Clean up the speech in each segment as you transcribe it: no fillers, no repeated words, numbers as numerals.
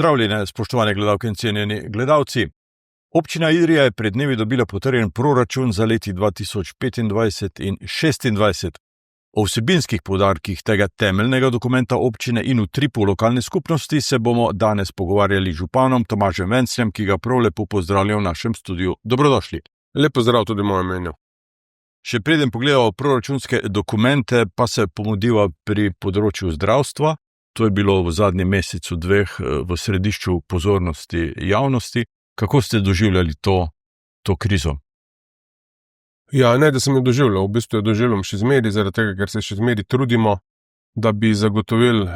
Pozdravljene, spoštovane gledalke in cenjeni gledalci. Občina Idrija je pred dnevi dobila potrjen proračun za leti 2025 in 2026. O vsebinskih poudarkih tega temeljnega dokumenta občine in utripu lokalne skupnosti se bomo danes pogovarjali z županom Tomažem Vencljem, ki ga prav lepo pozdravljam v našem studiu. Dobrodošli. Lep pozdrav tudi moje mnenje. Še preden pogledamo proračunske dokumente, pa se pomodiva pri področju zdravstva. To je bilo v zadnjem mesecu dveh v središču pozornosti javnosti. Kako ste doživljali to krizo? Ja, ne, da sem jo doživljal. V bistvu jo doživljam še zmeri, zaradi tega, ker se še zmeri trudimo, da bi zagotovili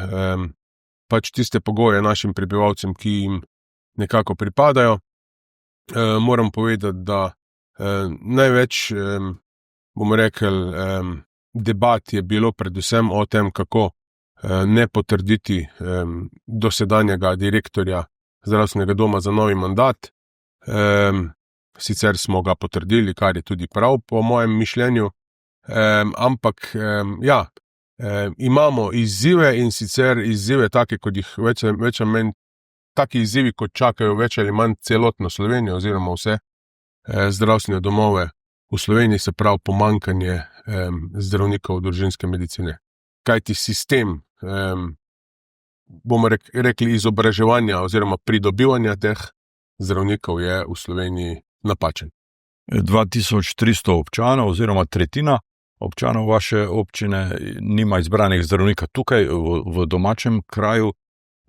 pač tiste pogoje našim prebivalcem, ki jim nekako pripadajo. Moram povedati, da največ, bomo rekel, debat je bilo predvsem o tem, kako ne potrditi dosedanjega direktorja zdravstvenega doma za novi mandat. Sicer smo ga potrdili, kar je tudi prav po mojem mišljenju, ampak imamo izzive in sicer izzive take, kot jih več ali manj, taki izzivi, kot čakajo več ali manj celotno Slovenijo oziroma vse zdravstvene domove v Sloveniji, se pravi pomanjkanje zdravnikov družinske medicine. Kajti sistem, bomo rekli, izobraževanja oziroma pridobivanja teh zdravnikov je v Sloveniji napačen. 2300 občanov oziroma tretjina občanov vaše občine nima izbranih zdravnika tukaj v domačem kraju.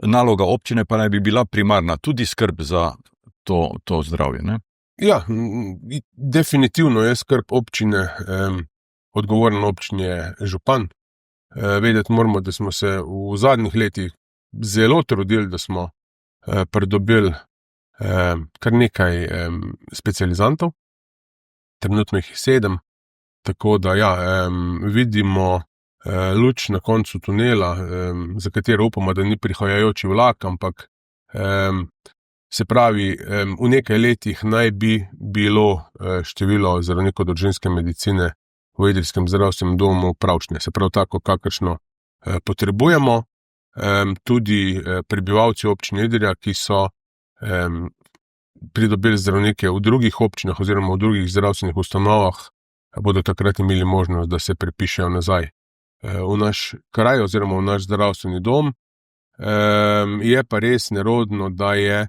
Naloga občine pa naj bi bila primarna, tudi skrb za to zdravje, ne? Ja, definitivno je skrb občine, odgovoren občini je župan. Vedeti moramo, da smo se v zadnjih letih zelo trudili, da smo pridobili kar nekaj specializantov. Trenutno jih je 7, tako da vidimo luč na koncu tunela, za katero upamo, da ni prihajajoči vlak, ampak se pravi, v nekaj letih naj bi bilo število zdravnikov družinske medicine v idrijskem zdravstvenem domu pravčne, se pravi tako, kakršno potrebujemo. Tudi prebivalci občine Idrija, ki so pridobili zdravnike v drugih občinah oziroma v drugih zdravstvenih ustanovah, bodo takrat imeli možnost, da se prepišejo nazaj v naš kraj oziroma v naš zdravstveni dom. Je pa res nerodno, da je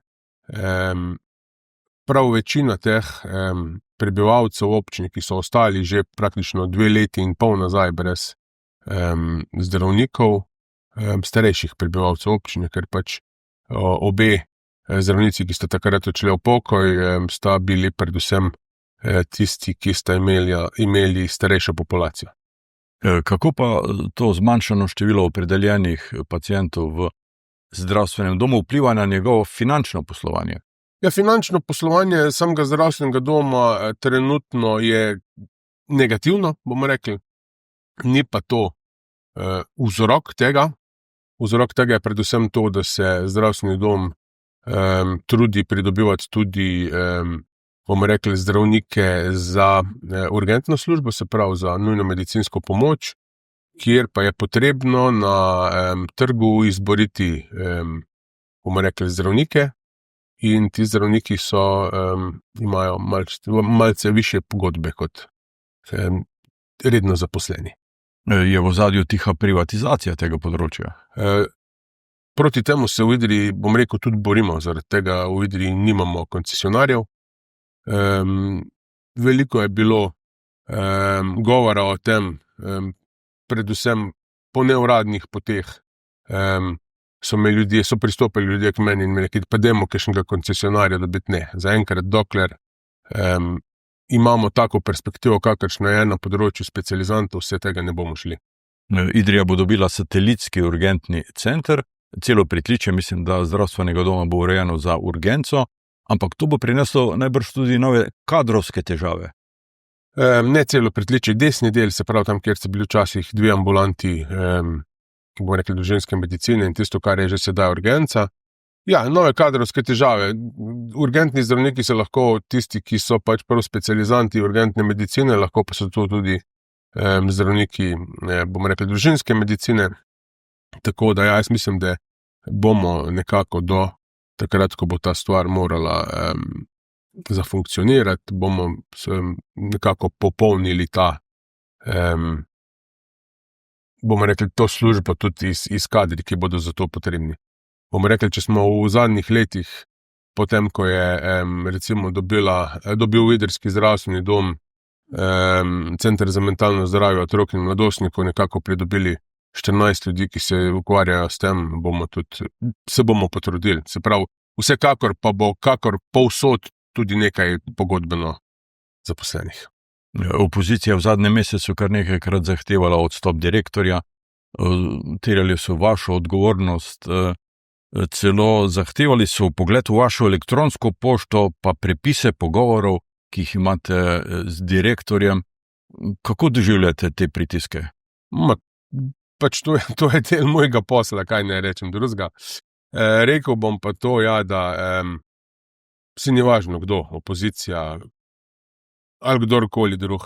prav večina teh prebivalcev občine, ki so ostali že praktično 2 leti in pol nazaj brez zdravnikov, starejših prebivalcev občine, ker pač obe zdravnici, ki sta takrat odšli v pokoj, sta bili predvsem tisti, ki sta imeli starejšo populacijo. Kako pa to zmanjšano število opredeljenih pacientov v zdravstvenem domu vpliva na njegovo finančno poslovanje? Ja, finančno poslovanje samega zdravstvenega doma trenutno je negativno, bomo rekli. Ni pa to vzrok tega. Vzrok tega je predvsem to, da se zdravstveni dom trudi pridobivati tudi, bomo rekli, zdravnike za urgentno službo, se pravi za nujno medicinsko pomoč, kjer pa je potrebno na trgu izboriti, bomo rekli, zdravnike, in ti zdravniki imajo malce višje pogodbe kot redno zaposleni. Je v ozadju tiha privatizacija tega področja? Proti temu se v Idriji, bom rekel, tudi borimo, zaradi tega v Idriji nimamo koncesionarjev. Veliko je bilo govora o tem, predvsem po neuradnih poteh so pristopili ljudje k meni in mi rekli, pa dajmo kakšnega koncesionarja dobiti. Ne, zaenkrat, dokler imamo tako perspektivo, kakršna je na področju specializantov, vse tega ne bomo šli. Idrija bo dobila satelitski urgentni center, celo pritličje, mislim, da zdravstvenega doma bo urejeno za urgenco, ampak to bo prineslo najbrž tudi nove kadrovske težave. Ne celo pritličje, desni del, se pravi tam, kjer so bili včasih 2 ambulanti, bomo rekli, družinske medicine in tisto, kar je že sedaj urgenca. Ja, nove kadrovske težave. Urgentni zdravniki so lahko tisti, ki so pač prvo specializanti urgentne medicine, lahko pa so to tudi zdravniki, bomo rekli, družinske medicine. Tako da jaz mislim, da bomo nekako do takrat, ko bo ta stvar morala zafunkcionirati, bomo nekako popolnili ta, bomo rekli, to službo tudi iz kadri, ki bodo za to potrebni. Bomo rekli, če smo v zadnjih letih, potem, ko je recimo dobil Idrijski zdravstveni dom, Center za mentalno zdravje otrok in mladostnikov, nekako pridobili 14 ljudi, ki se ukvarjajo s tem, se bomo potrudili. Se pravi, vsekakor pa bo kakor povsod tudi nekaj pogodbeno zaposlenih. Opozicija v zadnjem mesecu kar nekajkrat zahtevala odstop direktorja, terjali so vašo odgovornost, celo zahtevali so vpogled v vašo elektronsko pošto, pa prepise pogovorov, ki jih imate z direktorjem. Kako doživljate te pritiske? Pač to je del mojega posla, kaj ne rečem drugega. Rekel bom pa to, da si ni važno kdo, opozicija ali kdorkoli drug.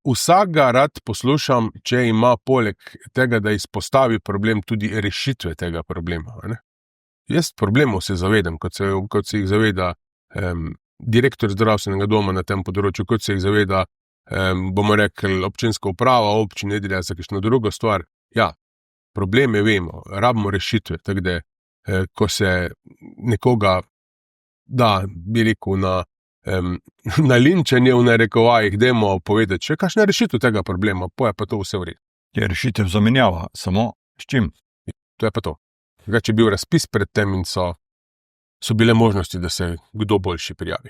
Vsak ga rad poslušam, če ima poleg tega, da izpostavi problem, tudi rešitve tega problema. Ne? Jaz problemov se zavedam, kot se jih zaveda direktor zdravstvenega doma na tem področju, kot se jih zaveda, bomo rekli, občinska uprava, občine Idrija za kakšno drugo stvar. Ja, probleme vemo, rabimo rešitve, tako da, ko se nekoga da, bi rekel, na linčanje v narekovajih, dajmo povedati, če kakšna rešitev tega problema, pa je pa to vse v redu. Je rešitev zamenjava, samo s čim? To je pa to. Če je bil razpis pred tem in so bile možnosti, da se kdo boljši prijavi.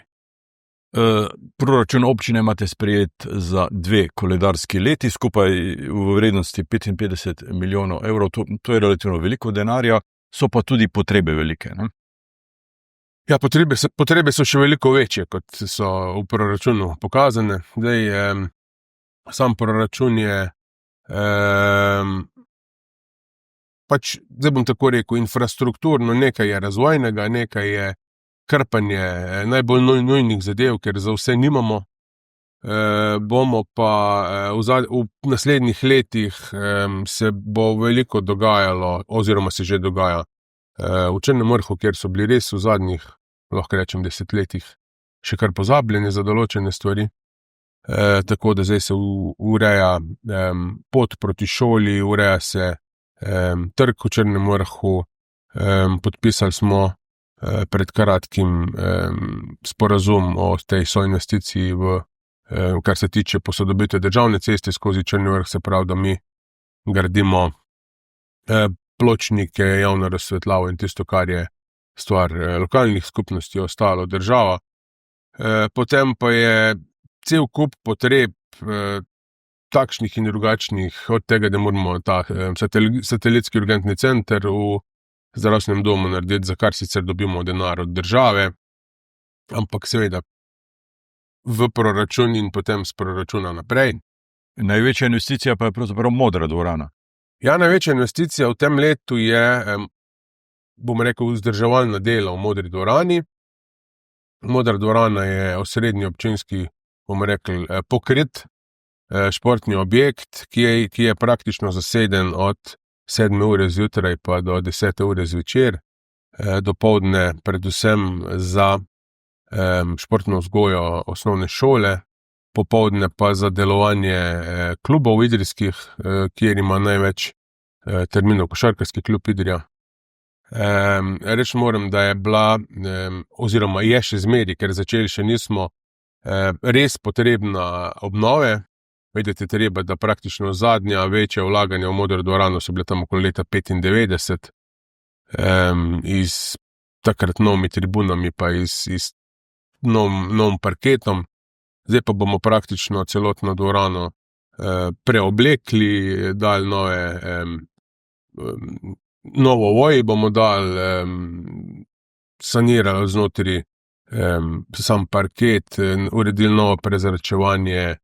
Proračun občine imate sprejet za 2 koledarski leti, skupaj v vrednosti 55 milijonov evrov. To je relativno veliko denarja, so pa tudi potrebe velike, ne? Ja, potrebe so še veliko večje, kot so v proračunu pokazane. Sam proračun je zdaj bom tako rekel, infrastrukturno, nekaj je razvojnega, nekaj je krpanje najbolj nujnih zadev, ker za vse nimamo. Bomo pa v naslednjih letih se bo veliko dogajalo, oziroma se že dogaja, v Črnem Vrhu, kjer so bili res v zadnjih, lahko rečem, 10 letih še kar pozabljeni za določene stvari. Tako da zdaj se ureja pot proti šoli, ureja se trg v Črnem Vrhu, podpisali smo pred kratkim sporazum o tej soinvesticiji kar se tiče posodobitve državne ceste skozi Črni Vrh, se pravi, da mi gradimo pločnike, javno razsvetljavo in tisto, kar je stvar lokalnih skupnosti, ostalo država. Potem pa je cel kup potreb takšnih in drugačnih, od tega, da moramo ta satelitski urgentni center v zdravstvenem domu narediti, za kar sicer dobimo denar od države, ampak seveda v proračun in potem z proračuna naprej. Največja investicija pa je pravzaprav Modra dvorana. Ja, največja investicija v tem letu je, bom rekel, vzdrževalna dela v Modri dvorani. Modra dvorana je osrednji občinski, bomo rekli, pokrit športni objekt, ki je praktično zaseden od 7 ure zjutraj pa do 10 ure zvečer, dopoldne predvsem za športno vzgojo osnovne šole, popoldne pa za delovanje klubov idrijskih, kjer ima največ terminov košarkarski klub Idrija. Reč moram, da je bila, oziroma je še zmeri, ker začeli še nismo, res potrebna obnove. Vedeti treba, da praktično zadnja večja vlaganja v Modro dvorano so bile tam okoli leta 95, iz takrat novimi tribunami pa iz novim parketom. Zdaj pa bomo praktično celotno dvorano preoblekli, dali novo voji bomo dali, sanirali znotri sam parket, uredili novo prezračevanje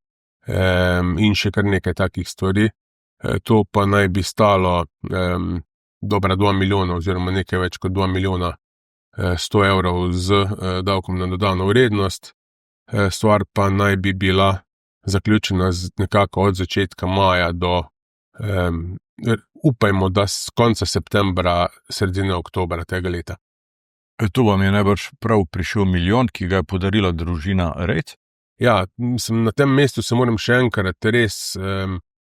in še kar nekaj takih stvari. To pa naj bi stalo dobra 2 milijona oziroma nekaj več kot 2 milijona 100 evrov z davkom na dodano vrednost. Stvar pa naj bi bila zaključena nekako od začetka maja do, upajmo, da z konca septembra, sredine oktobra tega leta. Tu vam je najbrž prav prišel milijon, ki ga je podarila družina Rejc. Ja, mislim, na tem mestu se moram še enkrat res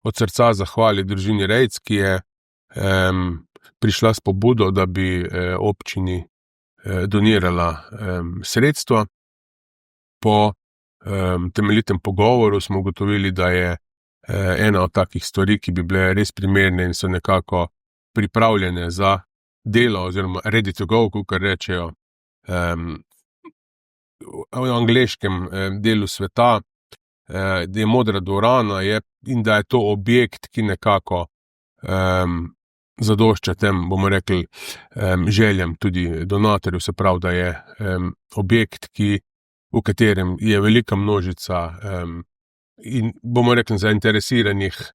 od srca zahvaliti družini Rejc, ki je prišla s pobudo, da bi občini donirala sredstva. Po temeljitem pogovoru smo ugotovili, da je ena od takih stvari, ki bi bile res primerne in so nekako pripravljene za delo oziroma ready to go, kakor rečejo v angleškem delu sveta, da je Modra dvorana in da je to objekt, ki nekako zadošča tem, bomo rekli, željam tudi donatorjev, se pravi, da je objekt, v katerem je velika množica in bomo rekli zainteresiranih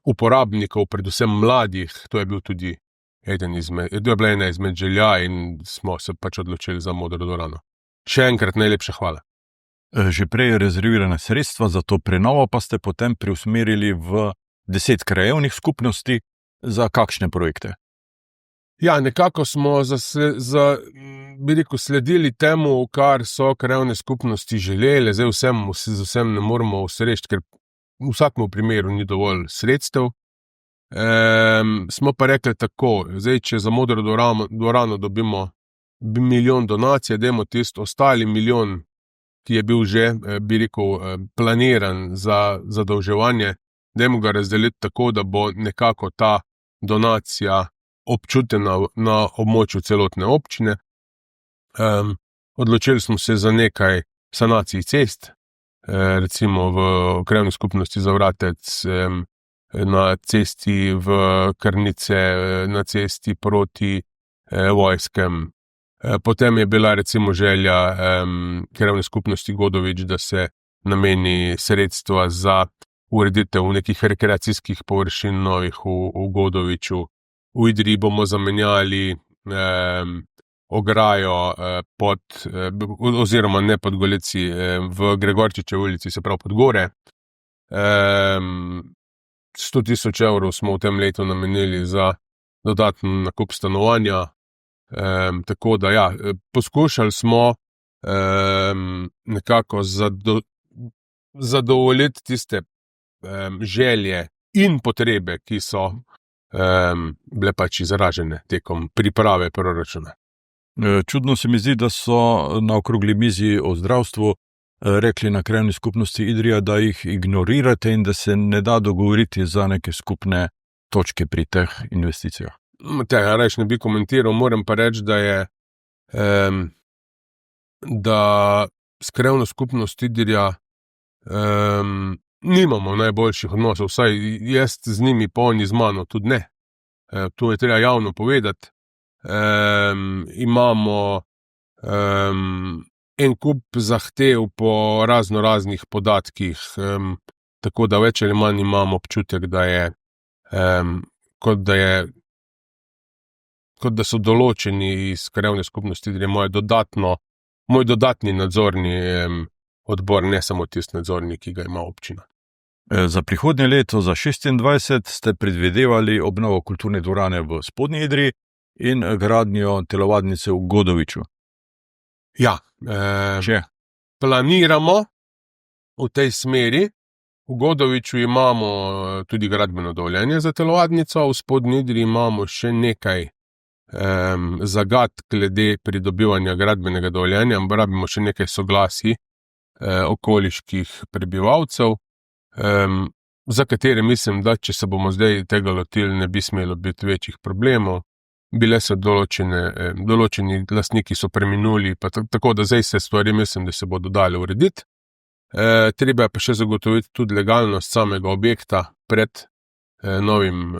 uporabnikov, predvsem mladih. To je bil tudi bila ena izmed želja in smo se pač odločili za Modro dvorano. Še enkrat najlepša hvala. Že prej je rezervirana sredstva za to prenovo, pa ste potem preusmerili v 10 krajevnih skupnosti. Za kakšne projekte? Ja, nekako smo sledili temu, kar so krajevne skupnosti želeli. Zdaj z vsem ne moremo ustreči, ker v vsakem primeru ni dovolj sredstev. Smo pa rekli tako, zdaj, če za Modro dvorano dobimo milijon donacij, dajmo tisto ostali milijon, ki je bil že, planiran za zadolževanje, dajmo ga razdeliti tako, da bo nekako ta donacija občutena na območju celotne občine. Odločili smo se za nekaj sanacij cest, recimo v krajevni skupnosti Zavratec, na cesti v Krnice, na cesti proti Vojskem. Potem je bila recimo želja krajevne skupnosti Godovič, da se nameni sredstva za ureditev nekih rekreacijskih površin novih v Godoviču. V Idriji bomo zamenjali ograjo oziroma ne pod Goleci, v Gregorčičevi ulici, se pravi pod gore. 100,000 evrov smo v tem letu namenili za dodaten nakup stanovanja. Tako da ja, poskušali smo nekako zadovoljiti tiste želje in potrebe, ki so bile pač izražene tekom priprave proračuna. Čudno se mi zdi, da so na okrogli mizi o zdravstvu rekli na krajevni skupnosti Idrija, da jih ignorirate in da se ne da dogovoriti za neke skupne točke pri teh investicijah. Tega reč ne bi komentiral, moram pa reči, da s krajevno skupnost Idrija nimamo najboljših odnosov, vsaj jaz z njimi, pa oni z mano tudi ne. To je treba javno povedati. Imamo en kup zahtev po raznih podatkih, tako da več ali manj imamo občutek, da je kot da so določeni iz krajevne skupnosti, da je moj dodatni nadzorni odbor, ne samo tisti nadzornik, ki ga ima občina. Za prihodnje leto, za 2026, ste predvidevali obnovo kulturne dvorane v Spodnji Idriji in gradnjo telovadnice v Godoviču. Ja, planiramo v tej smeri. V Godoviču imamo tudi gradbeno dovoljenje za telovadnico, v Spodnji Idriji imamo še nekaj zagat glede pridobivanja gradbenega dovoljenja, rabimo še nekaj soglasij okoliških prebivalcev, za katere mislim, da če se bomo zdaj tega lotili, ne bi smelo biti večjih problemov. Bile so določeni lastniki so preminuli, pa tako da zdaj se stvari mislim, da se bodo dale urediti. Treba je pa še zagotoviti tudi legalnost samega objekta pred novim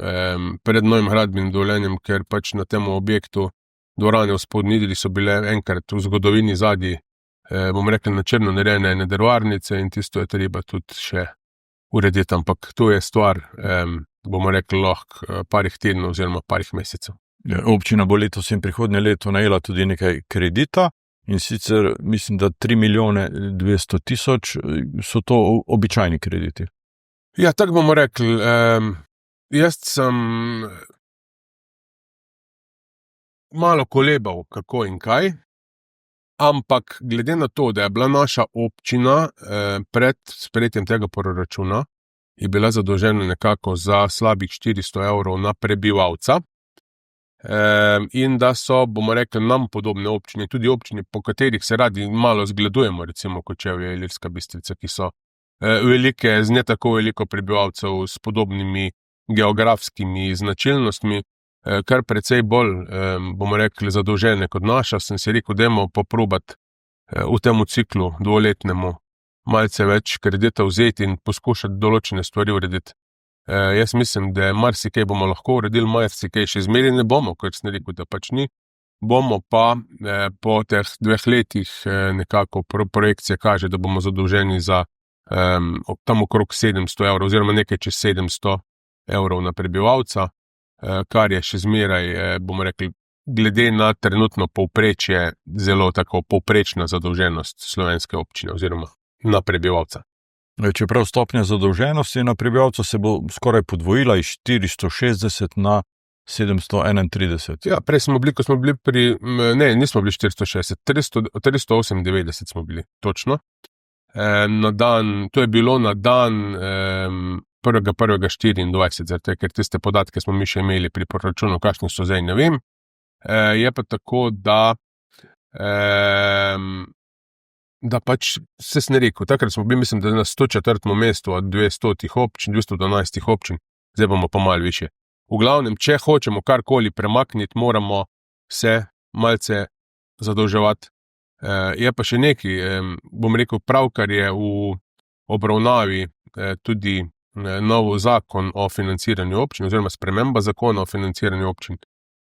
gradbenim dovoljenjem, ker pač na tem objektu dvorane v Spodnji Idriji so bile enkrat v zgodovini zadnji, bomo rekli, na črno narejene ene drvarnice in tisto je treba tudi še urediti, ampak to je stvar, bomo rekli, lahko parih tednov oziroma parih mesecev. Občina bo letos in prihodnje leto najela tudi nekaj kredita, in sicer mislim, da 3.200.000 so to običajni krediti. Ja, tako bomo rekli. Jaz sem malo kolebal, kako in kaj, ampak glede na to, da je bila naša občina pred sprejetjem tega proračuna, je bila zadolžena nekako za slabih 400 evrov na prebivalca, in da so, bomo rekli, nam podobne občine, tudi občine, po katerih se radi malo zgledujemo, recimo Kočevje, Ilirska Bistrica, ki so velike, z ne tako veliko prebivalcev, s podobnimi geografskimi značilnostmi, kar precej bolj, bomo rekli, zadolžene kot naša, sem si rekel, dajmo poprobati v temu ciklu dvoletnemu malce več kredita vzeti in poskušati določene stvari urediti. Jaz mislim, da marsikaj bomo lahko uredili, marsikaj še zmeraj ne bomo, ker sem rekel, da pač ni. Bomo pa po teh 2 letih nekako projekcija kaže, da bomo zadolženi za tam okrog 700 evrov oziroma nekaj čez 700 evrov na prebivalca, kar je še zmeraj, bomo rekli, glede na trenutno povprečje, zelo tako povprečna zadolženost slovenske občine oziroma na prebivalca. Čeprav stopnja zadolženosti na prebivalca se bo skoraj podvojila iz 460 na 731. Ja, prej smo bili, ko smo bili nismo bili 460, 398 smo bili, točno. Na dan, to je bilo na dan 1.1.24, ker tiste podatke smo mi še imeli pri proračunu, kakšni so zdaj, ne vem. Je pa tako, da pač se sem rekel, takrat smo bili, mislim, da na 104. mestu od 200 občin, 212 občin, zdaj bomo pa malo više. V glavnem, če hočemo karkoli premakniti, moramo se malce zadolževati. Je pa še nekaj, bom rekel, pravkar je v obravnavi tudi nov zakon o financiranju občin, oziroma sprememba zakona o financiranju občin.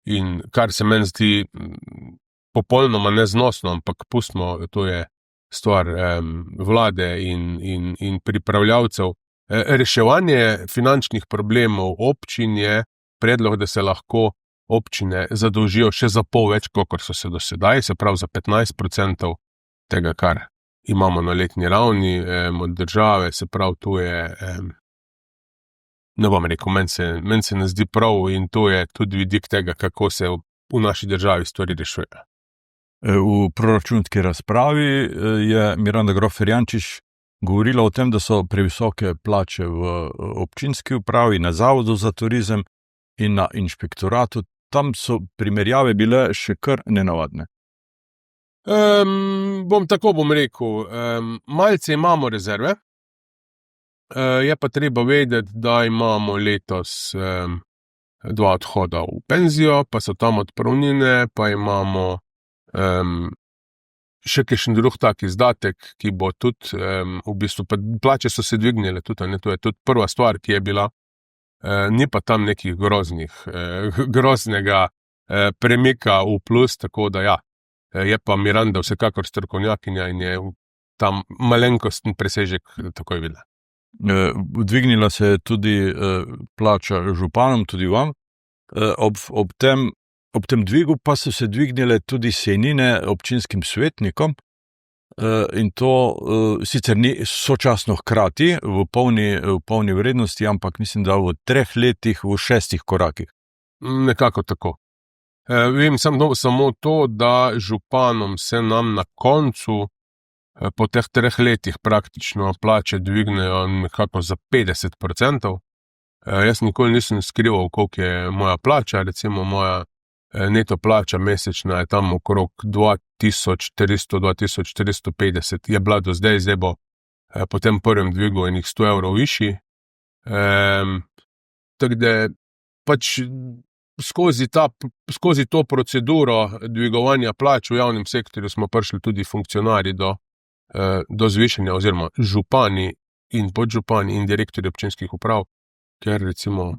In kar se meni zdi popolnoma neznosno, ampak pustimo, to je stvar vlade in pripravljavcev. Reševanje finančnih problemov občin je predlog, da se lahko občine zadolžijo še za pol več, kot so se do sedaj, se pravi za 15% tega, kar imamo na letni ravni od države, se pravi, tu je, ne bom rekel, meni se ne zdi prav in to je tudi vidik tega, kako se v naši državi stvari rešuje. V proračunski razpravi je Miranda Grof Ferjančič govorila o tem, da so previsoke plače v občinski upravi, na Zavodu za turizem in na inšpektoratu. Tam so primerjave bile še kar nenavadne. Bom rekel, malce imamo rezerve, je pa treba vedeti, da imamo letos 2 odhoda v penzijo, pa so tam odpravnine, pa imamo še kakšen drug tak izdatek, ki bo tudi, v bistvu, pa plače so se dvignile tudi, ne, to je tudi prva stvar, ki je bila, ni pa tam nekih groznega premika v plus, tako da ja, je pa Miranda vsekakor strokovnjakinja in je tam malenkosten presežek takoj videla. Dvignila se je tudi plača županom, tudi vam. Ob tem dvigu pa so se dvignile tudi sejnine občinskim svetnikom in to sicer ni sočasno hkrati v polni vrednosti, ampak mislim, da v 3 letih, v 6 korakih. Nekako tako. Vem samo to, da županom se nam na koncu po teh 3 letih praktično plače dvignejo nekako za 50%. Jaz nikoli nisem skrival, koliko je moja plača, recimo moja neto plača mesečna je tam okrog 2400-2450, je bila do zdaj bo po tem prvem dvigu enih 100 evrov višji. Tako da pač skozi to proceduro dvigovanja plač v javnem sektorju smo prišli tudi funkcionarji do zvišanja, oziroma župani in podžupani in direktorji občinskih uprav, ker recimo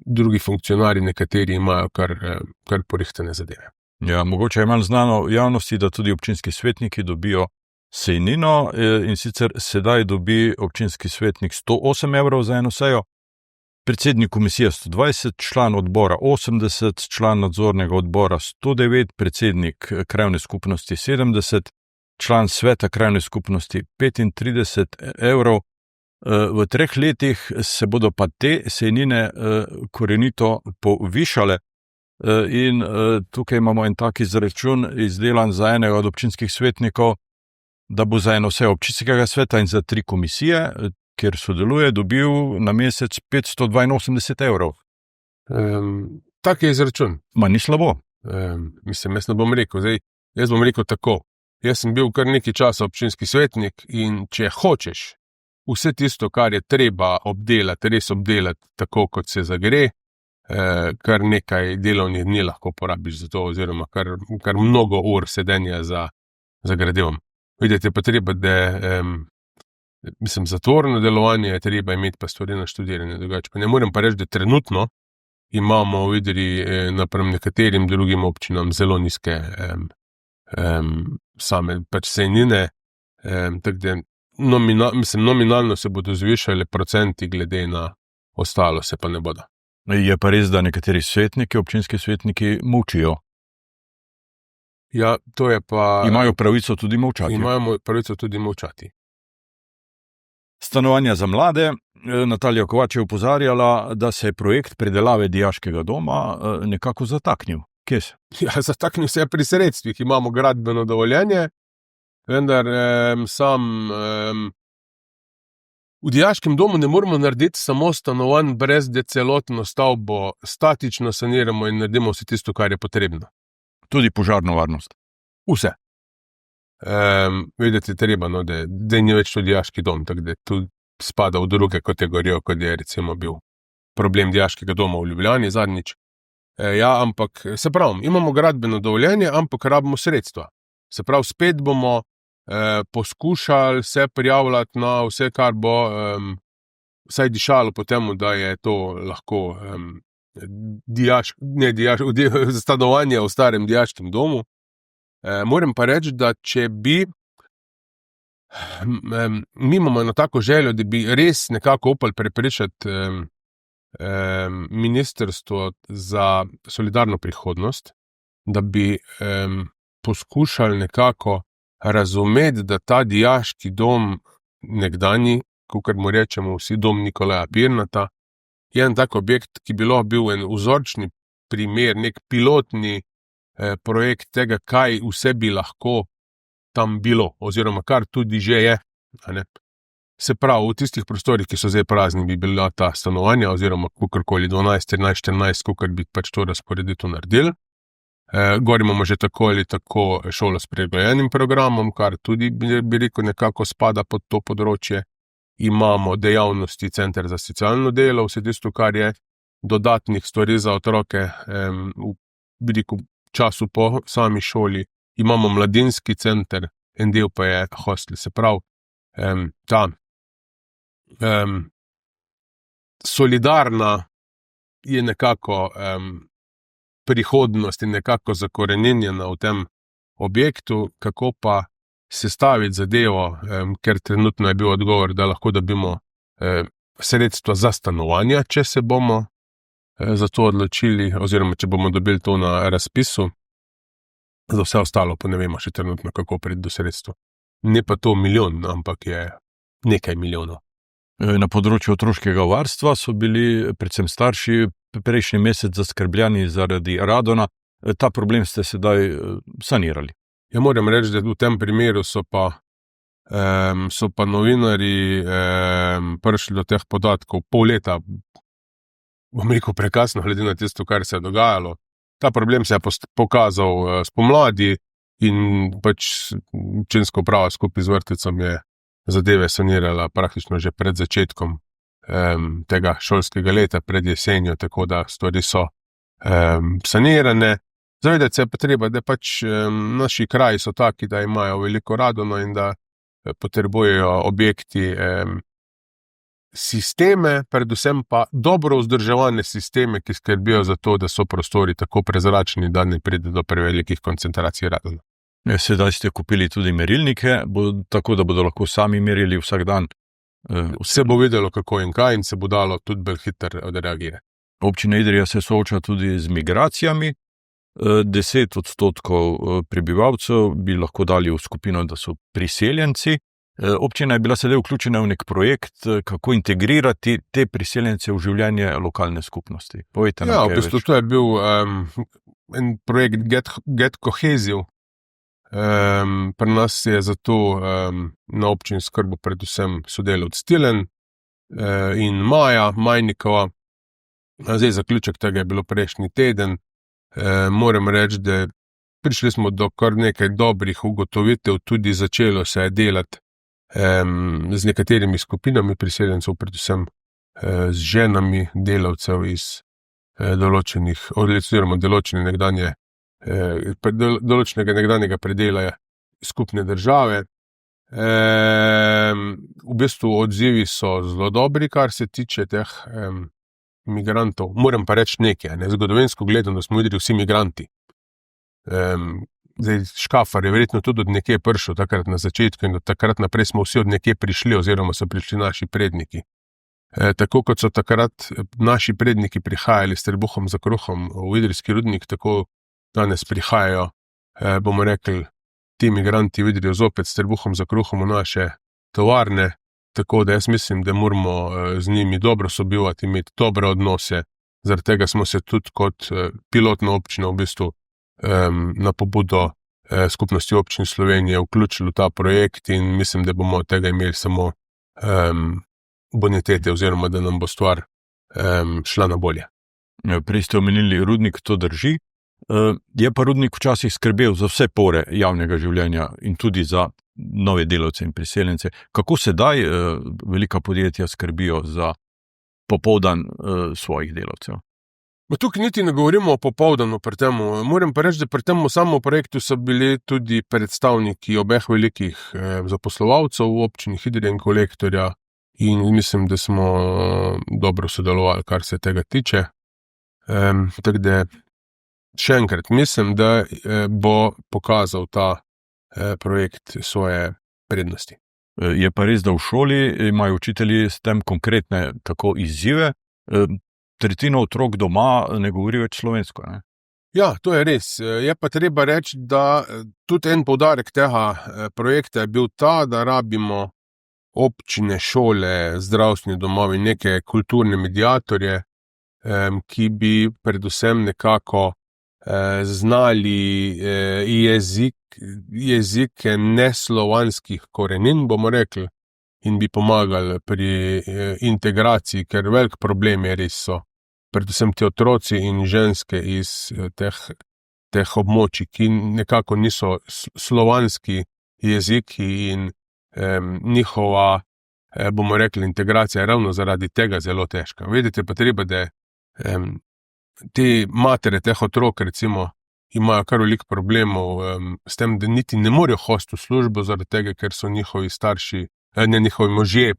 drugi funkcionarji nekateri imajo kar porihtane zadeve. Ja, mogoče je malo znano v javnosti, da tudi občinski svetniki dobijo sejnino in sicer sedaj dobi občinski svetnik 108 evrov za eno sejo, predsednik komisije 120, član odbora 80, član nadzornega odbora 109, predsednik krajevne skupnosti 70, član sveta krajevne skupnosti 35 evrov. V 3 letih se bodo pa te sejnine korenito povišale. in tukaj imamo en tak izračun izdelan za enega od občinskih svetnikov, da bo za eno sejo občinskega sveta in za 3 komisije, kjer sodeluje, dobil na mesec 582 evrov. Tak je izračun. Ma ni slabo. Mislim, jaz ne bom rekel. Zdaj, jaz bom rekel tako. Jaz sem bil kar nekaj časa občinski svetnik in če hočeš vse tisto, kar je treba obdelati, res obdelati tako, kot se zagre, kar nekaj delovnih dni lahko porabiš za to, oziroma kar mnogo ur sedenja za gradivom. Vidite, pa treba, da zatvorno delovanje je treba imeti pa stvari naštudirane drugače. Pa ne morem pa reči, da trenutno imamo v Idriji napram nekaterim drugim občinam zelo nizke same sejnine, tako da nominalno se bodo zvišali procenti glede na ostalo, se pa ne bodo. Je pa res, da nekateri svetniki, občinski svetniki mučijo. Ja, to je pa... Imajo pravico tudi molčati. Imajo pravico tudi molčati. Stanovanja za mlade. Natalija Kovač je opozarjala, da se je projekt predelave dijaškega doma nekako zataknil. Kje se? Ja, zataknil se je pri sredstvih. Imamo gradbeno dovoljenje, vendar v dijaškem domu ne moremo narediti samo stanovanj, brez da celotno stavbo statično saniramo in naredimo vse tisto, kar je potrebno. Tudi požarno varnost. Vse. Vedeti treba, no, da ni več to dijaški dom, tako da tu spada v druge kategorije, kot je recimo bil problem dijaškega doma v Ljubljani zadnjič. Ja, ampak se pravi, imamo gradbeno dovoljenje, ampak rabimo sredstva. Se pravi, spet bomo poskušali se prijavljati na vse, kar bo vsaj dišalo po temu, da je to lahko stanovanje v starem dijaškem domu. Moram pa reči, da če bi mi imamo eno tako željo, da bi res nekako upali prepričati Ministrstvo za solidarno prihodnost, da bi poskušali nekako razumeti, da ta dijaški dom nekdanji, kakor mu rečemo vsi, dom Nikolaja Pirnata, je en tak objekt, ki bi lahko bil en vzorčni primer, nek pilotni projekt tega, kaj vse bi lahko tam bilo, oziroma kar tudi že je. Se pravi, v tistih prostorih, ki so zdaj prazni, bi bila ta stanovanja, oziroma kakorkoli 12, 13, 14, kakor bi pač to razporeditev naredili. Gor imamo že tako ali tako šolo s prilagojenim programom, kar tudi bi rekel nekako spada pod to področje. Imamo dejavnosti Center za socialno delo, vse tisto, kar je dodatnih stvari za otroke v času po sami šoli. Imamo mladinski center, en del pa je hostel. Se pravi, ta solidarna je nekako prihodnost in nekako zakoreninjena v tem objektu, kako pa sestaviti zadevo, ker trenutno je bil odgovor, da lahko dobimo sredstva za stanovanja, če se bomo za to odločili, oziroma če bomo dobili to na razpisu. Za vse ostalo pa ne vemo še trenutno, kako priti do sredstva. Ne pa to milijon, ampak je nekaj milijonov. Na področju otroškega varstva so bili predvsem starši prejšnji mesec zaskrbljeni zaradi radona. Ta problem ste sedaj sanirali. Ja, moram reči, da v tem primeru so pa novinarji prišli do teh podatkov pol leta, bom rekel prekasno, glede na tisto, kar se je dogajalo. Ta problem se je pokazal spomladi in pač občinska uprava skupaj z vrtcem je zadeve sanirala praktično že pred začetkom tega šolskega leta, pred jesenjo, tako da stvari so sanirane. Zavedati se je pa treba, da pač naši kraji so taki, da imajo veliko radona in da potrebujejo objekti sisteme, predvsem pa dobro vzdrževane sisteme, ki skrbijo za to, da so prostori tako prezračni, da ne pride do prevelikih koncentracij radona. Sedaj ste kupili tudi merilnike, tako da bodo lahko sami merili vsak dan. Se bo videlo, kako in kaj, in se bo dalo tudi bolj hitro odreagirati. Občina Idrija se sooča tudi z migracijami. 10% prebivalcev bi lahko dali v skupino, da so priseljenci. Občina je bila sedaj vključena v nek projekt, kako integrirati te priseljence v življenje lokalne skupnosti. Povejte nam Ja, kaj v bistvu več. to je bil en projekt Get Cohesive. Pri nas je zato na občini skrbel predvsem sodelavec Tilen in Maja Majnikova. Zdaj, zaključek tega je bilo prejšnji teden. Moram reči, da prišli smo do kar nekaj dobrih ugotovitev, tudi začelo se je delati z nekaterimi skupinami priseljencev, predvsem z ženami delavcev iz določenega nekdanjega predela skupne države. V bistvu odzivi so zelo dobri, kar se tiče teh migrantov. Moram pa reči nekaj, zgodovinsko gledano smo videli vsi migranti. Zdaj, Škafar je verjetno tudi od nekje prišel takrat na začetku in od takrat naprej smo vsi od nekje prišli oziroma so prišli naši predniki. Tako kot so takrat naši predniki prihajali s trebuhom za kruhom v idrijski rudnik, tako danes prihajajo, bomo rekli, ti migranti v Idrijo zopet s trebuhom za kruhom v naše tovarne, tako da jaz mislim, da moramo z njimi dobro sobivati, imeti dobre odnose. Zaradi tega smo se tudi kot pilotna občina v bistvu na pobudo skupnosti občin Slovenije vključili v ta projekt in mislim, da bomo od tega imeli samo bonitete oziroma da nam bo stvar šla na bolje. Prej ste omenili rudnik, to drži. Je pa rudnik včasih skrbel za vse pore javnega življenja in tudi za nove delavce in priseljence. Kako sedaj velika podjetja skrbijo za popoldan svojih delavcev? Tukaj niti ne govorimo o popoldanu pri temu. Moram pa reči, da pri tem samem projektu so bili tudi predstavniki obeh velikih zaposlovalcev v občini Idrija in Kolektorja in mislim, da smo dobro sodelovali, kar se tega tiče. Tako da še enkrat mislim, da bo pokazal ta projekt svoje prednosti. Je pa res, da v šoli imajo učitelji s tem konkretne tako izzive. Tretjina otrok doma ne govori več slovensko, ne? Ja, to je res. Je pa treba reči, da tudi en poudarek tega projekta je bil ta, da rabimo občine, šole, zdravstveni domovi, neke kulturne mediatorje, ki bi predvsem nekako znali jezike neslovanskih korenin, bomo rekli, in bi pomagali pri integraciji, ker velik problem je res so predvsem ti otroci in ženske iz teh območij, ki nekako niso slovanski jeziki in njihova, bomo rekli, integracija je ravno zaradi tega zelo težka. Vedite pa treba, da te matere teh otrok, recimo, imajo kar veliko problemov s tem, da niti ne morejo hoditi v službo zaradi tega, ker so njihovi starši, njihovi možje,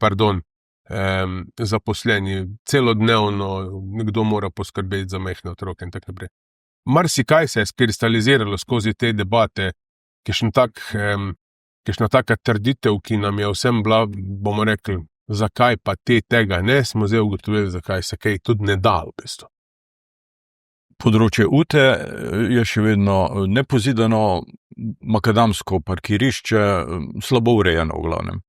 zaposleni celodnevno, nekdo mora poskrbeti za majhne otroke in tako naprej. Marsikaj se je skristaliziralo skozi te debate, kakšna taka trditev, ki nam je vsem bila, bomo rekli, zakaj pa tega ne, smo zdaj ugotovili, zakaj se kaj tudi ne da v bistvu. Področje Ute je še vedno nepozidano, makadamsko parkirišče, slabo urejeno v glavnem.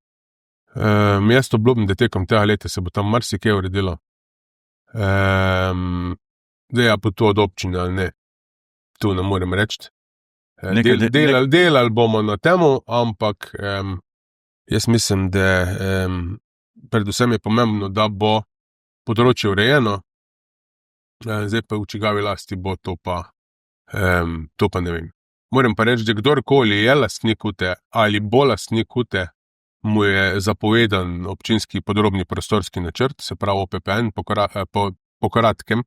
Jaz to obljubim, da tekom tega leta se bo tam marsikaj uredilo. Zdaj ja, bo to od občine ali ne, tu ne morem reči. Delali bomo na temu, ampak jaz mislim, da predvsem je pomembno, da bo področje urejeno, zdaj pa v čigavi lasti bo to pa ne vem. Moram pa reči, da kdorkoli je lastnik Ute ali bo lastnik Ute, mu je zapovedan občinski podrobni prostorski načrt, se pravi OPPN po kratkem,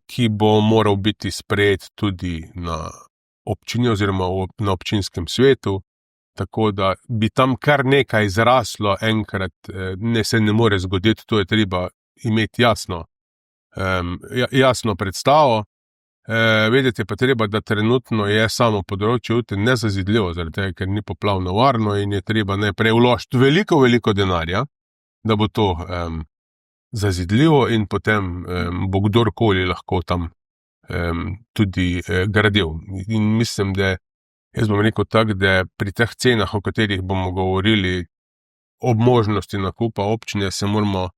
ki bo moral biti sprejet tudi na občini oziroma na občinskem svetu, tako da bi tam kar nekaj zraslo enkrat, se ne more zgoditi, to je treba imeti jasno predstavo. Vedeti pa treba, da trenutno je samo področje Ute nezazidljivo, zaradi tega, ker ni poplavno varno in je treba najprej vložiti veliko denarja, da bo to zazidljivo in potem bo kdorkoli lahko tam tudi gradil. In mislim, da Jaz bom rekel tako, da pri teh cenah, o katerih bomo govorili, ob možnosti nakupa občine, se moramo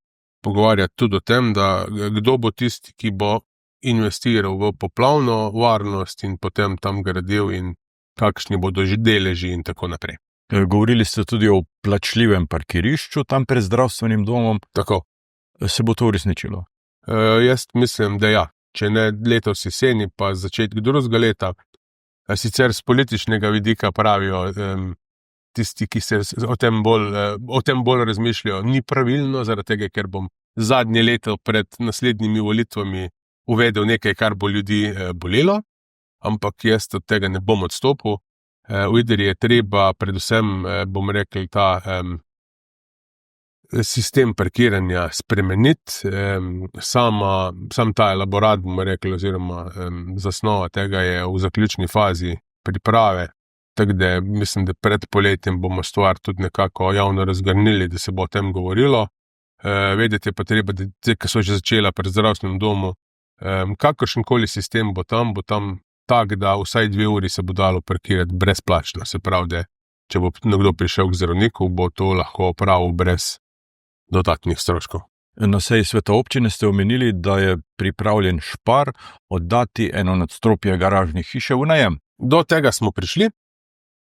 pogovarjati tudi o tem, da kdo bo tisti, ki bo investiral v poplavno varnost in potem tam gradil in kakšni bodo že deleži in tako naprej. Govorili ste tudi o plačljivem parkirišču tam pred zdravstvenim domom. Tako. Se bo to uresničilo? Jaz mislim, da ja. Če ne letos jeseni, pa začetek drugega leta. Sicer z političnega vidika pravijo tisti, ki se o tem bolj razmišljajo, ni pravilno, zaradi tega, ker bom zadnje leto pred naslednjimi volitvami uvedel nekaj, kar bo ljudi bolelo, ampak jaz od tega ne bom odstopil. V Idriji je treba predvsem, bom rekel, ta sistem parkiranja spremeniti. Sam ta elaborat, bom rekel, oziroma zasnova tega je v zaključni fazi priprave, tako da mislim, da pred poletjem bomo stvar tudi nekako javno razgrnili, da se bo o tem govorilo. Vedeti je pa treba, da te, ki so že začela pred zdravstvenim domu, kakršenkoli sistem bo tam tak, da vsaj 2 uri se bo dalo parkirati brezplačno. Se pravi, da če bo nekdo prišel k zdravniku, bo to lahko opravil brez dodatnih stroškov. Na seji sveta občine ste omenili, da je pripravljen Špar oddati eno nadstropje garažne hiše v najem. Do tega smo prišli,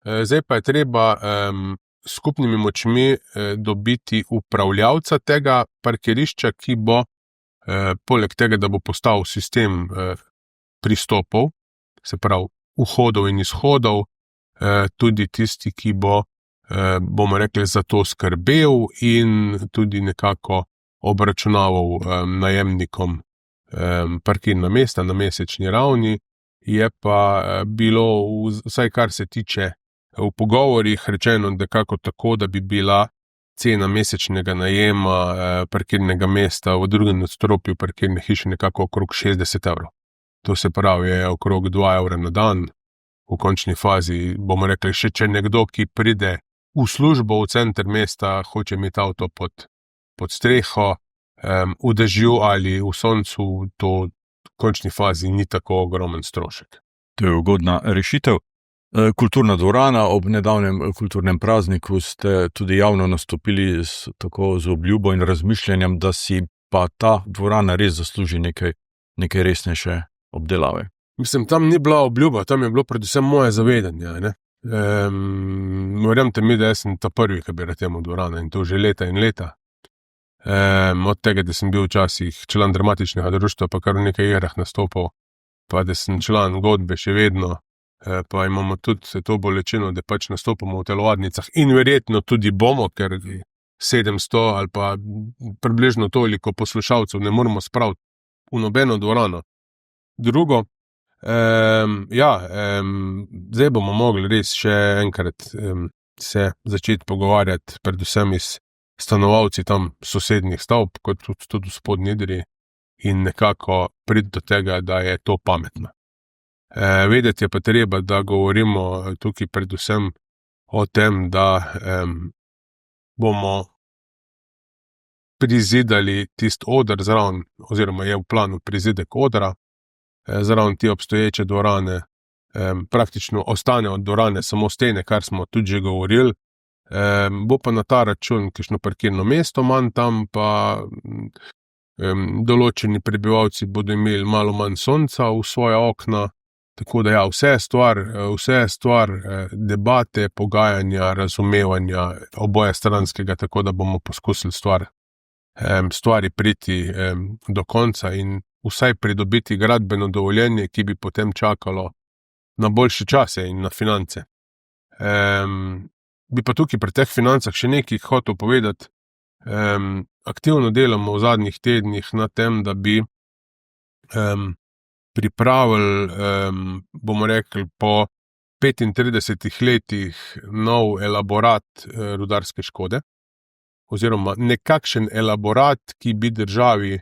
zdaj pa je treba skupnimi močmi dobiti upravljavca tega parkirišča, ki bo poleg tega, da bo postal sistem pristopov, se pravi vhodov in izhodov, tudi tisti, ki bo, bomo rekli, za to skrbel in tudi nekako obračunaval najemnikom parkirna mesta na mesečni ravni. Je pa bilo, vsaj kar se tiče v pogovorih, rečeno nekako tako, da bi bila cena mesečnega najema parkirnega mesta v drugem nadstropju parkirne hiše nekako okrog 60 evrov. To se pravi, je okrog 2 evra na dan. V končni fazi bomo rekli, še če nekdo, ki pride v službo v center mesta, hoče imeti avto pod streho, v dežju ali v soncu, to v končni fazi ni tako ogromen strošek. To je ugodna rešitev. Kulturna dvorana, ob nedavnem kulturnem prazniku ste tudi javno nastopili tako z obljubo in razmišljanjem, da si pa ta dvorana res zasluži nekaj resnejše obdelave. Mislim, tam ni bila obljuba, tam je bilo predvsem moje zavedanje. Verjamete mi, da jaz sem ta prvi, ki bi rad temu dvorana in to že leta in leta. Od tega, da sem bil včasih član dramatičnega društva, pa kar v nekaj igrah nastopal, pa da sem član godbe še vedno, pa imamo tudi to bolečino, da pač nastopamo v telovadnicah in verjetno tudi bomo, ker 700 ali pa približno toliko poslušalcev ne moremo spraviti v nobeno dvorano. Drugo, zdaj bomo mogli res še enkrat se začeti pogovarjati, predvsem iz stanovalci tam sosednjih stavb, kot tudi v Spodnji Idriji, in nekako priti do tega, da je to pametno. Vedeti je pa treba, da govorimo tukaj predvsem o tem, da bomo prizidali tisti oder zraven, oziroma je v planu prizidek odra, zraven te obstoječe dvorane, praktično ostane od dvorane samo stene, kar smo tudi že govorili, bo pa na ta račun kakšno parkirno mesto manj tam, pa določeni prebivalci bodo imeli malo manj sonca v svoja okna, tako da ja, vse je stvar debate, pogajanja, razumevanja obojestranskega, tako da bomo poskusili stvari priti do konca in vsaj pridobiti gradbeno dovoljenje, ki bi potem čakalo na boljše čase in na finance. Bi pa tukaj pri teh financah še nekaj hotel povedati. Aktivno delamo v zadnjih tednih na tem, da bi pripravili, bomo rekli, po 35 letih nov elaborat rudarske škode, oziroma nekakšen elaborat, ki bi državi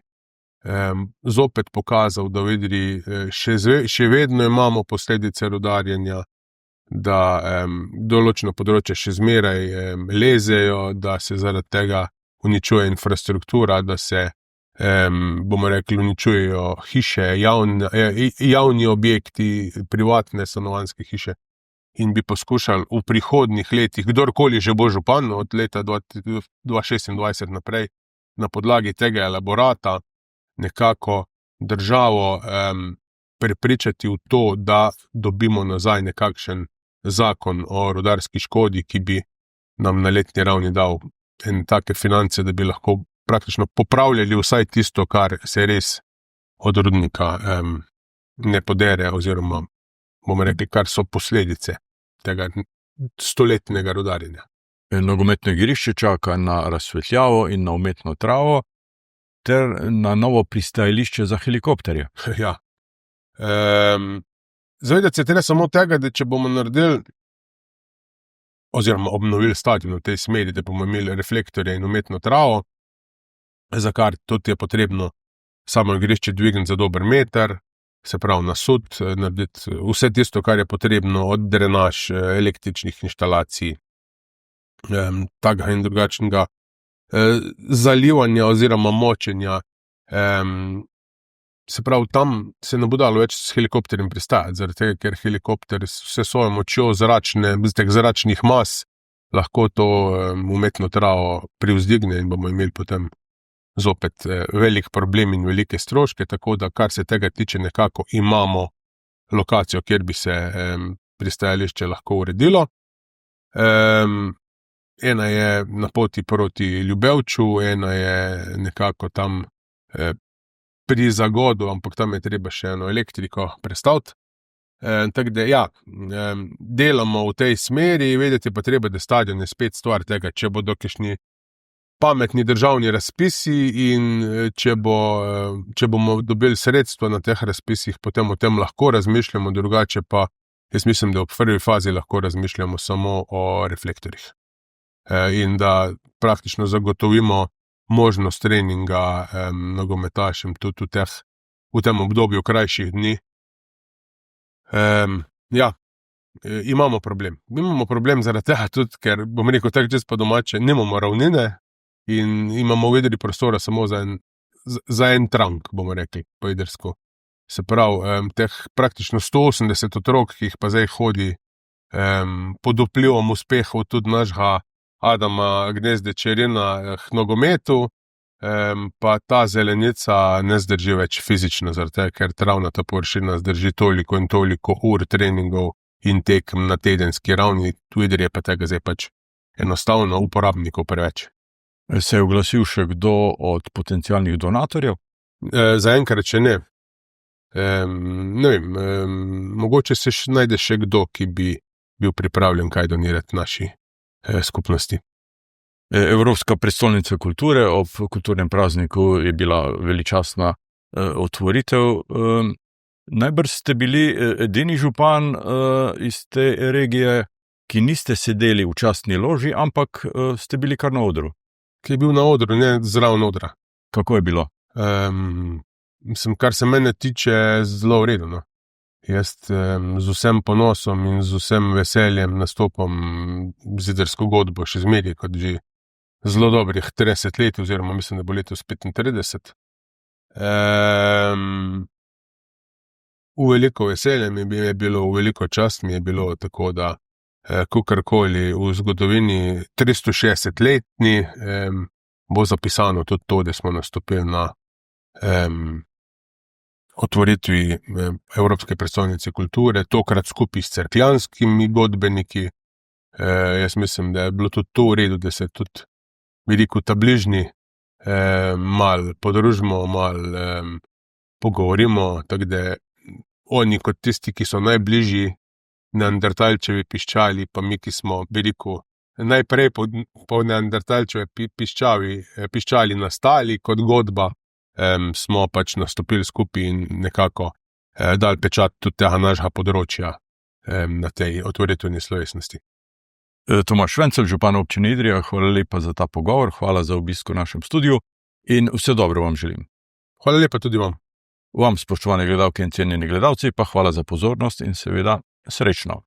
zopet pokazal, da v Idriji še vedno imamo posledice rudarjenja, da določeno področje še zmeraj lezejo, da se zaradi tega uničuje infrastruktura, da se, bomo rekli, uničujejo hiše, javni objekti, privatne stanovanjske hiše. in bi poskušali v prihodnjih letih, kdorkoli že bo župan od leta 2026 naprej, na podlagi tega elaborata nekako državo prepričati v to, da dobimo nazaj nekakšen zakon o rudarski škodi, ki bi nam na letni ravni dal take finance, da bi lahko praktično popravljali vsaj tisto, kar se res od rudnika ne podere, oziroma bomo rekli, kar so posledice tega stoletnega rudarjenja. Nogometno igrišče čaka na razsvetljavo in na umetno travo ter na novo pristajališče za helikopterje. Ja. Zavedati se treba samo tega, da če bomo naredili oziroma obnovili stadion v tej smeri, da bomo imeli reflektorje in umetno travo, za kar tudi je potrebno samo igrišče dvigniti za dober meter, se pravi nasud, narediti vse tisto, kar je potrebno, od drenaž, električnih inštalacij, takega in drugačnega zalivanja oziroma močenja. Se pravi, tam se ne bo dalo več s helikopterjem pristajati, zaradi tega, ker helikopter vse svojo močjo zračnih mas lahko to umetno travo privzdigne in bomo imeli potem zopet velik problem in velike stroške, tako da kar se tega tiče, nekako imamo lokacijo, kjer bi se pristajališče lahko uredilo. Ena je na poti proti Ljubevču, ena je nekako tam pri Zagodu, ampak tam je treba še eno elektriko prestaviti. Tako da ja, delamo v tej smeri, vedeti pa treba, da stadion je spet stvar tega, če bodo kakšni pametni državni razpisi in če bomo dobili sredstva na teh razpisih, potem o tem lahko razmišljamo, drugače pa jaz mislim, da v prvi fazi lahko razmišljamo samo o reflektorjih. In da praktično zagotovimo možnost treninga nogometašem tudi v tem obdobju krajših dni. Ja, imamo problem. Imamo problem zaradi tega tudi, ker bom rekel tako čez pa domače, nimamo ravnine in imamo v Idriji prostora samo za en trank, bomo rekli po idrsko. Se pravi, teh praktično 180 otrok, ki jih pa zdaj hodi pod vplivom uspehov tudi našega Adama Gnezde-Čerina k nogometu, pa ta zelenica ne zdrži več fizično, zaradi tega, ker travnata površina zdrži toliko in toliko ur treningov in tekem na tedenski ravni, v Idriji je pa tega zdaj pač enostavno uporabnikov preveč. Se je oglasil še kdo od potencialnih donatorjev? Zaenkrat še ne. Ne vem, mogoče se najde še kdo, ki bi bil pripravljen kaj donirati naši skupnosti. Evropska prestolnica kulture, ob kulturnem prazniku je bila veličastna otvoritev. Najbrž ste bili edini župan iz te regije, ki niste sedeli v častni loži, ampak ste bili kar na odru. Ki je bil na odru, ne zraven odra. Kako je bilo? Mislim, kar se mene tiče, zelo v redu, no. Jaz z vsem ponosom in z vsem veseljem nastopam z idrsko godbo še zmeraj, kot že zelo dobrih 30 let, oziroma mislim, da bo letos 35. V veliko veselje mi je bilo, v veliko čast mi je bilo, tako da kakorkoli v zgodovini 360-letni bo zapisano tudi to, da smo nastopili na otvoritvi Evropske prestolnice kulture, tokrat skupaj s cerkljanskimi godbeniki. Jaz mislim, da je bilo tudi to v redu, da se tudi veliko ta bližnji malo podružimo, malo pogovorimo, tako da oni kot tisti, ki so najbližji neandertalčevi piščali, pa mi, ki smo veliko najprej po neandertalčevi piščali nastali kot godba, smo pač nastopili skupaj in nekako dali pečat tudi tega našega področja na tej otvoritveni slovesnosti. Tomaž Švencel, župan občine Idrija, hvala lepa za ta pogovor, hvala za obisk v našem studiu in vse dobro vam želim. Hvala lepa tudi vam. Vam, spoštovane gledalke in cenjeni gledalci, pa hvala za pozornost in seveda srečno.